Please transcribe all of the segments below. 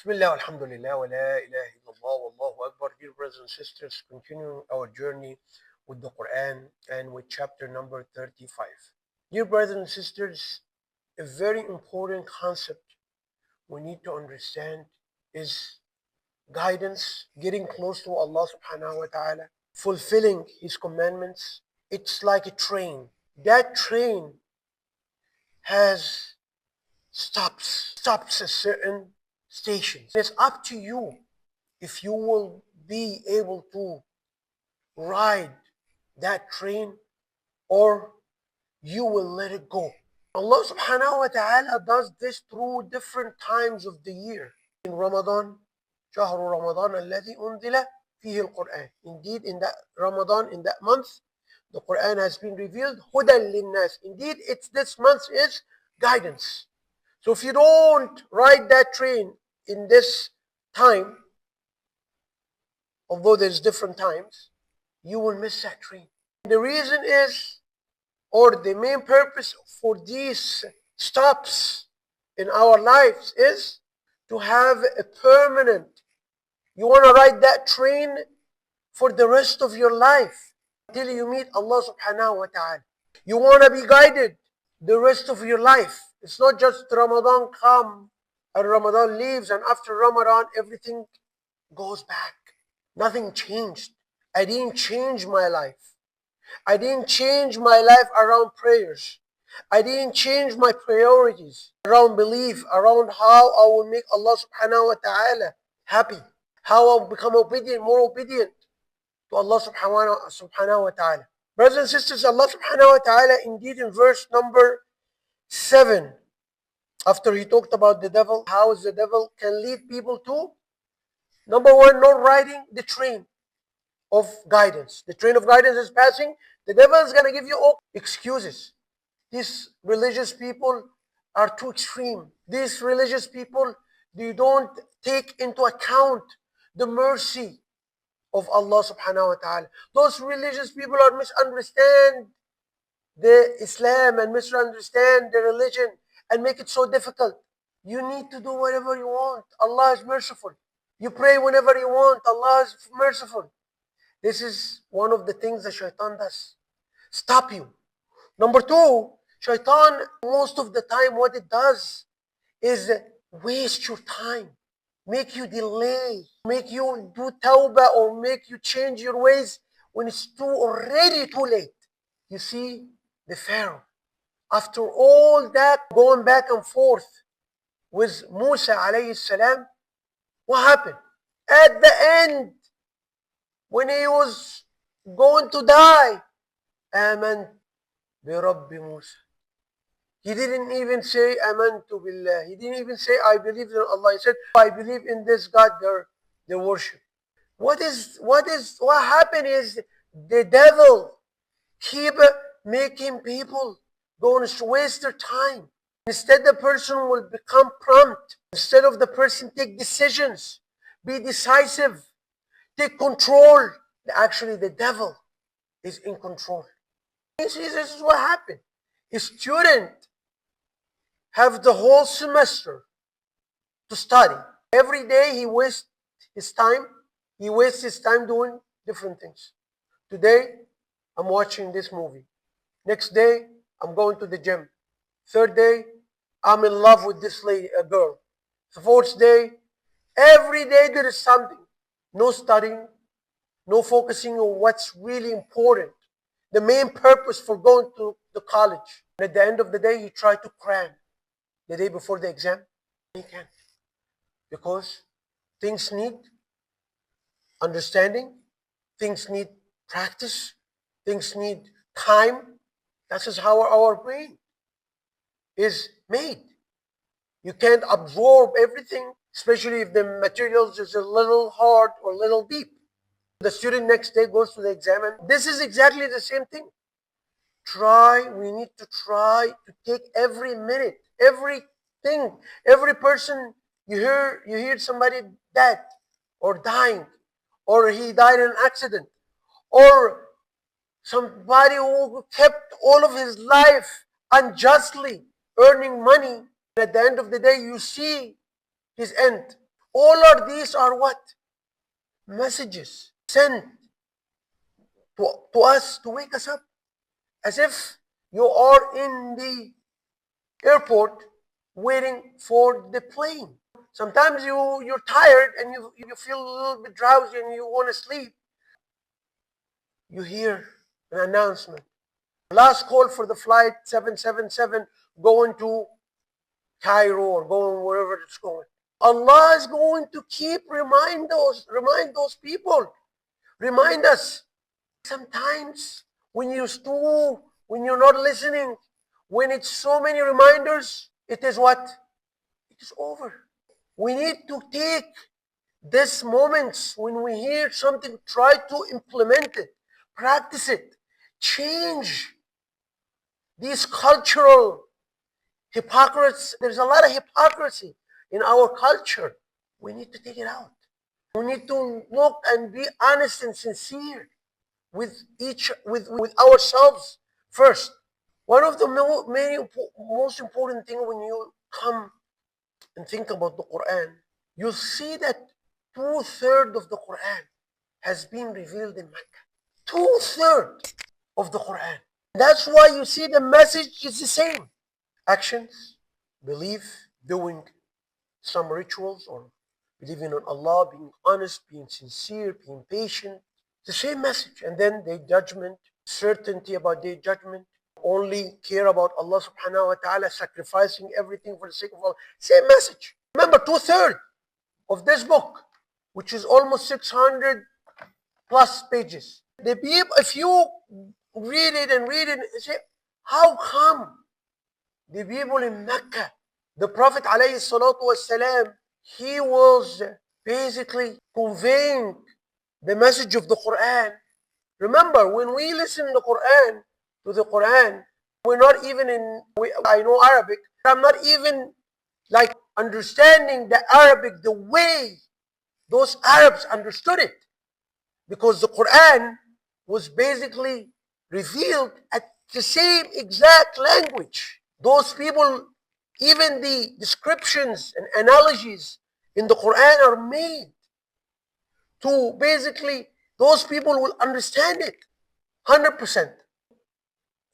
Bismillah, alhamdulillah, wa la ilaha illallah, wallahu akbar. Dear brothers and sisters, continuing our journey with the Quran and with chapter number 35. Dear brothers and sisters, a very important concept we need to understand is guidance, getting close to Allah subhanahu wa ta'ala, fulfilling His commandments. It's like a train. That train has stops at certain stations. It's up to you if you will be able to ride that train or you will let it go. Allah subhanahu wa ta'ala does this through different times of the year. In Ramadan, شهر رمضان الذي أنزل فيه القرآن. Indeed, in that Ramadan, in that month, the Quran has been revealed. هدى للناس. Indeed, this month is guidance. So if you don't ride that train in this time, although there's different times, you will miss that train. The reason is, or the main purpose for these stops in our lives is to have a permanent, you want to ride that train for the rest of your life until you meet Allah subhanahu wa ta'ala. You want to be guided the rest of your life. It's not just Ramadan come and Ramadan leaves and after Ramadan everything goes back. Nothing changed. I didn't change my life. I didn't change my life around prayers. I didn't change my priorities around belief, around how I will make Allah subhanahu wa ta'ala happy, how I'll become obedient, more obedient to Allah subhanahu wa ta'ala. Brothers and sisters, Allah subhanahu wa ta'ala indeed in verse number 7, after He talked about the devil, how the devil can lead people to, number one, not riding the train of guidance. The train of guidance is passing. The devil is going to give you all excuses. These religious people are too extreme. These religious people, they don't take into account the mercy of Allah subhanahu wa ta'ala. Those religious people are misunderstand the Islam and misunderstand the religion and make it so difficult. You need to do whatever you want. Allah is merciful. You pray whenever you want. Allah is merciful. This is one of the things that shaitan does. Stop you. Number two, shaitan, most of the time what it does is waste your time, make you delay, make you do tawbah or make you change your ways when it's already too late. You see, the Pharaoh, after all that going back and forth with Musa alayhi salam, what happened? At the end, when he was going to die, آمنت برب موسى. He didn't even say amantu billah. He didn't even say I believe in Allah. He said I believe in this God they worship. What happened is the devil keep making people going to waste their time. Instead the person will become prompt. Instead of the person take decisions, be decisive, take control. Actually the devil is in control. You see, this is what happened. A student have the whole semester to study. Every day he wastes his time. He wastes his time doing different things. Today, I'm watching this movie. Next day, I'm going to the gym. Third day, I'm in love with this lady, a girl. The fourth day, every day there is something. No studying, no focusing on what's really important. The main purpose for going to the college. And at the end of the day, you try to cram the day before the exam. You can't. Because things need understanding, things need practice, things need time. That is how our brain is made. You can't absorb everything, especially if the materials is a little hard or a little deep. The student next day goes to the exam and this is exactly the same thing. We need to try to take every minute, everything, every person you hear somebody dead or dying, or he died in an accident, or somebody who kept all of his life unjustly earning money. At the end of the day, you see his end. All of these are what? Messages sent to us to wake us up. As if you are in the airport waiting for the plane. Sometimes you're tired and you feel a little bit drowsy and you want to sleep. You hear an announcement. Last call for the flight 777 going to Cairo or going wherever it's going. Allah is going to keep remind those people. Remind us. Sometimes when you're not listening, when it's so many reminders, it is what? It is over. We need to take these moments when we hear something, try to implement it, practice it, change these cultural hypocrites. There's a lot of hypocrisy in our culture. We need to take it out. We need to look and be honest and sincere with ourselves first. One of the most important thing when you come and think about the Quran, you see that 2/3 of the Quran has been revealed in Mecca. 2/3 of the Quran. That's why you see the message is the same. Actions, belief, doing some rituals or believing on Allah, being honest, being sincere, being patient. The same message. And then their judgment, certainty about their judgment, only care about Allah subhanahu wa ta'ala, sacrificing everything for the sake of Allah. Same message. Remember, 2/3 of this book, which is almost 600 plus pages. The people, if you read it and say, how come the people in Mecca, the Prophet alayhi salatu wasalam, he was basically conveying the message of the Quran. Remember, when we listen to the Quran, we're not even I know Arabic, I'm not even like understanding the Arabic the way those Arabs understood it. Because the Quran was basically revealed at the same exact language. Those people, even the descriptions and analogies in the Quran are made to basically, those people will understand it 100%.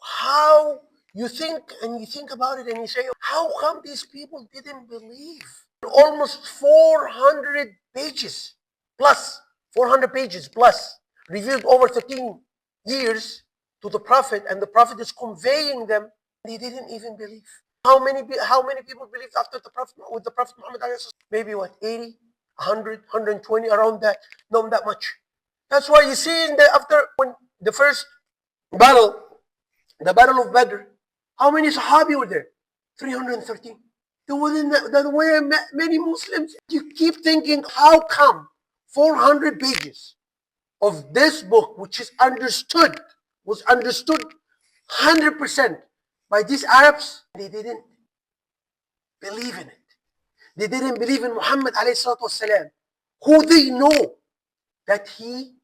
How you think about it and you say, how come these people didn't believe? Almost 400 pages plus, 400 pages plus, revealed over 13 years to the Prophet, and the Prophet is conveying them. They didn't even believe. How many people believed after the Prophet, with the Prophet Muhammad? Maybe what, 80, 100, 120, around that, not that much. That's why you see after when the first battle, the Battle of Badr, how many Sahabi were there? 313. There were many Muslims. You keep thinking, how come 400 pages of this book, which was understood 100% by these Arabs, they didn't believe in it. They didn't believe in Muhammad alayhi salatu wasalam, who they know that he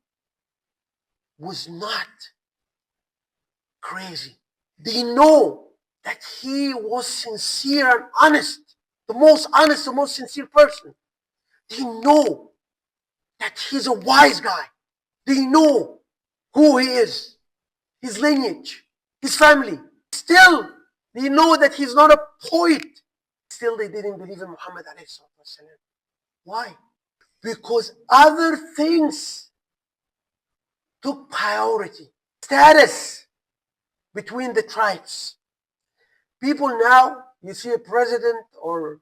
was not crazy. They know that he was sincere and honest, the most sincere person. They know that he's a wise guy. They know who he is, his lineage, his family. Still, they know that he's not a poet. Still, they didn't believe in Muhammad alayhi salatu wasalam. Why? Because other things took priority. Status between the tribes. People now, you see a president or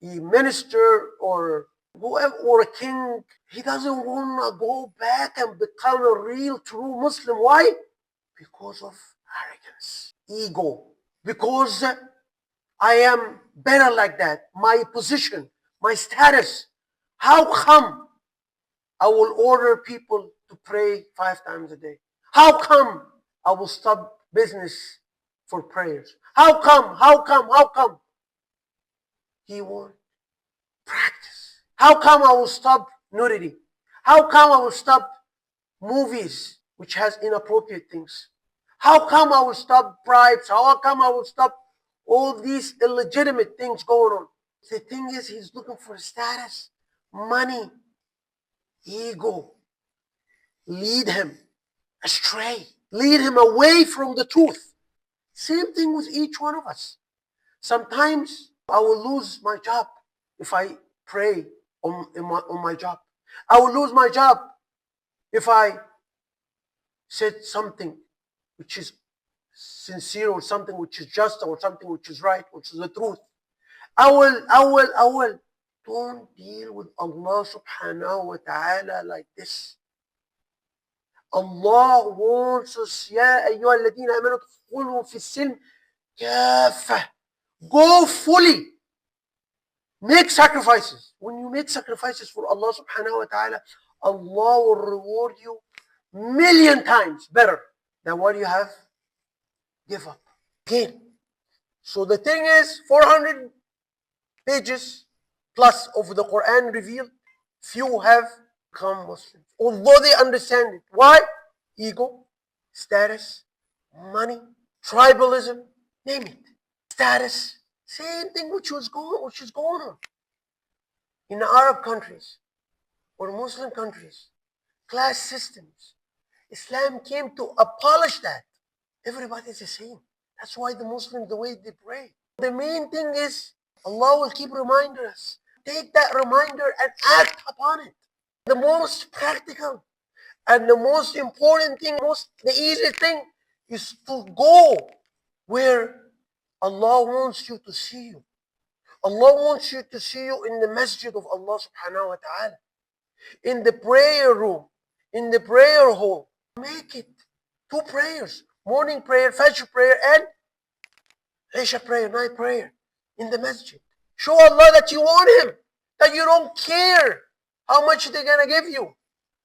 a minister or whoever, or a king, he doesn't want to go back and become a real true Muslim. Why? Because of arrogance, ego. Because I am better like that. My position, my status. How come I will order people to pray 5 times a day? How come I will stop business for prayers? How come? He won't practice. How come I will stop nudity? How come I will stop movies which has inappropriate things? How come I will stop bribes? How come I will stop all these illegitimate things going on? The thing is, he's looking for status, money, ego, lead him astray, lead him away from the truth. Same thing with each one of us. Sometimes I will lose my job if I pray on my job. I will lose my job if I said something which is sincere, or something which is just, or something which is right, which is the truth. I will. Don't deal with Allah subhanahu wa ta'ala like this. Allah wants us, يا أيها الذين آمنوا ادخلوا في السلم كافة. Go fully. Make sacrifices. When you make sacrifices for Allah subhanahu wa ta'ala, Allah will reward you million times better than what you have give up. Again. So the thing is, 400 pages plus of the Quran revealed, few have become Muslims, although they understand it. Why? Ego, status, money, tribalism, name it. Status, same thing which is going on in the Arab countries or Muslim countries. Class systems. Islam came to abolish that. Everybody is the same. That's why the Muslims, the way they pray. The main thing is, Allah will keep reminding us. Take that reminder and act upon it. The most practical and the most important thing, the easiest thing is to go where Allah wants you to see you. Allah wants you to see you in the masjid of Allah subhanahu wa ta'ala. In the prayer room, in the prayer hall. Make it 2 prayers. Morning prayer, Fajr prayer, and Isha prayer, night prayer in the masjid. Show Allah that you want Him, that you don't care how much they're gonna give you.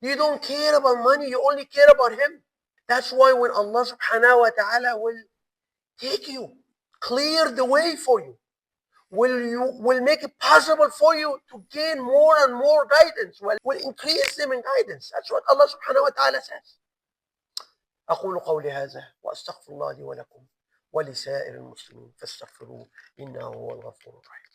You don't care about money, you only care about Him. That's why when Allah subhanahu wa ta'ala will take you, clear the way for you, will make it possible for you to gain more and more guidance, will increase them in guidance. That's what Allah subhanahu wa ta'ala says. أقول قولي هذا وأستغفر الله لي ولكم ولسائر المسلمين فاستغفروه إنه هو الغفور الرحيم.